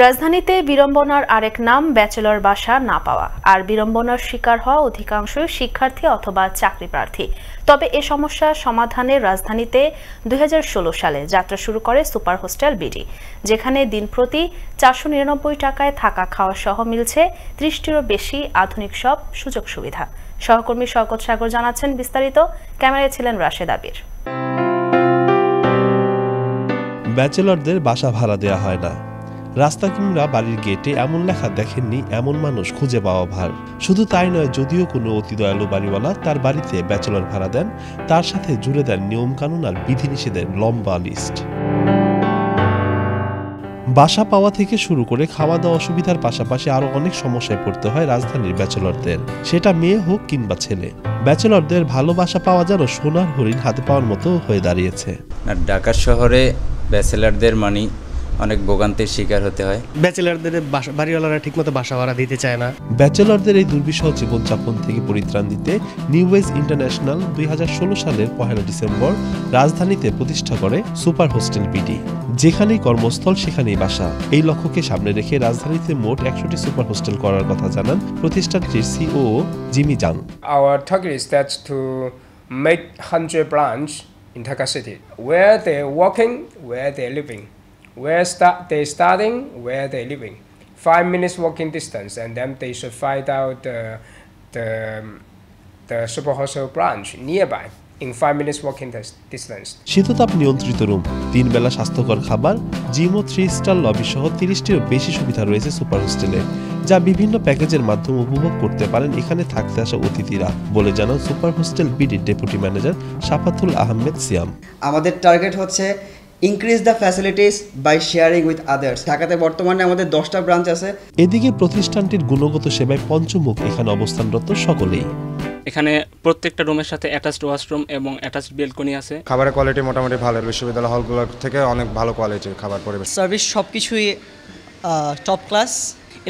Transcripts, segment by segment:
রাজধানীতে বিড়ম্বনার আরেক নাম ব্যাচেলর বাসা না পাওয়া। আর বিড়ম্বনার শিকার হওয়া অধিকাংশই শিক্ষার্থী অথবা চাকরি প্রার্থী। তবে এ সমস্যা সমাধানে রাজধানীতে 2016 সালে যাত্রা শুরু করে সুপার হোস্টেল বিডি, যেখানে দিনপ্রতি 499 টাকায় থাকা খাওয়া সহ মিলছে 30টিরও বেশি আধুনিক সব সুযোগ সুবিধা। সহকর্মী শওকত সাগর জানাচ্ছেন বিস্তারিত। ক্যামেরায় ছিলেন রাশেদ আবির। ব্যাচেলরদের বাসা ভাড়া দেওয়া হয় না। রাস্তা কিংবা বাড়ির গেটে এমন লেখা দেখেননি এমন মানুষ খুঁজে পাওয়া ভার। শুধু তাই নয়, যদিও কোনো অতি দয়ালু বাড়িওয়ালা তার বাড়িতে ব্যাচেলর ভাড়া দেন, তার সাথে জুড়ে দেন নিয়মকানুন আর বিধিনিষেধের লম্বা লিস্ট। বাসা পাওয়া থেকে শুরু করে খাওয়া দাওয়া অসুবিধার পাশাপাশি আরো অনেক সমস্যায় পড়তে হয় রাজধানীর ব্যাচেলরদের, সেটা মেয়ে হোক কিংবা ছেলে। ব্যাচেলরদের ভালো বাসা পাওয়া যেন সোনার হরিণ হাতে পাওয়ার মতো হয়ে দাঁড়িয়েছে। আর ঢাকা শহরে ব্যাচেলরদের অনেক ভোগান্তির শিকার হতে হয়। ব্যাচেলরদের বাড়িওয়ালারা ঠিকমতো বাসা ভাড়া দিতে চায় না। ব্যাচেলরদের এই দুর্বিষহ জীবনযাপন থেকে পরিত্রাণ দিতে নিউ ওয়েজ ইন্টারন্যাশনাল 2016 সালের 1 ডিসেম্বর রাজধানীতে প্রতিষ্ঠা করে সুপার হোস্টেল বিডি। যেখানেই কর্মস্থল সেখানেই বাসা। এই লক্ষ্যকে সামনে রেখে রাজধানীতে মোট 100টি সুপার হোস্টেল করার কথা জানান প্রতিষ্ঠানটির সিইও জিমি জাং। Our target is that to make 100 branch in Dhaka city, where they're working, where they're living, where they starting, where they're living. 5 minutes walking distance, and then they should find out the super hostel branch nearby in 5 minutes walking distance. শীততাপ নিয়ন্ত্রিত room, 3 বেলা স্বাস্থ্যকর খাবার, gym ও 3 star lobby সহ 30টিরও বেশি সুবিধা রয়েছে super হোস্টেলে, যা বিভিন্ন প্যাকেজের মাধ্যমে উপভোগ করতে পারেন এখানে থাকতে আসা অতিথিরা, বলে জানান সুপার হোস্টেল বিডির ডেপুটি ম্যানেজার শাফাতুল আহমেদ সিয়াম। আমাদের টার্গেট হচ্ছে increase the facilities by sharing with others. ঢাকাতে বর্তমানে আমাদের 10টা ব্রাঞ্চ আছে। এদিকে প্রতিষ্ঠানটির গুণগত সেবায় পঞ্চমুখ এখানে অবস্থানরত সকলেই। এখানে প্রত্যেকটা রুমের সাথে অ্যাটাচড ওয়াশরুম এবং অ্যাটাচড বেলকনি আছে। খাবারের কোয়ালিটি মোটামুটি ভালো, বিশ্ববিদ্যালয় হলগুলোর থেকে অনেক ভালো কোয়ালিটির খাবার পরিবেশ। সার্ভিস সবকিছুই top class,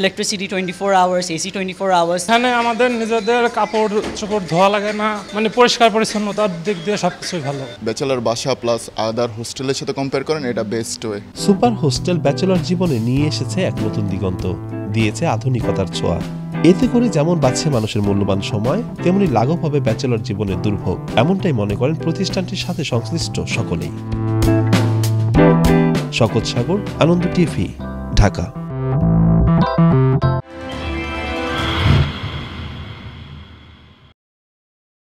electricity 24 hours, AC 24 hours. এখানে আমাদের নিজেদের কাপড় চোপড় ধোয়া লাগে না, মানে পরিষ্কার পরিচ্ছন্নতার দিক দিয়ে সবকিছুই ভালো। ব্যাচেলর বাসা প্লাস আদার হোস্টেলের সাথে কম্পেয়ার করেন, এটা best way. Super hostel bachelor জীবনে নিয়ে এসেছে এক নতুন দিগন্ত, দিয়েছে আধুনিকতার ছোঁয়া। এতে করে যেমন বাঁচছে মানুষের মূল্যবান সময়, তেমনি লাঘব হবে ব্যাচেলর জীবনের দুর্ভোগ, এমনটাই মনে করেন প্রতিষ্ঠানটির সাথে সংশ্লিষ্ট সকলেই। শওকত সাগর, আনন্দ টিভি, ঢাকা।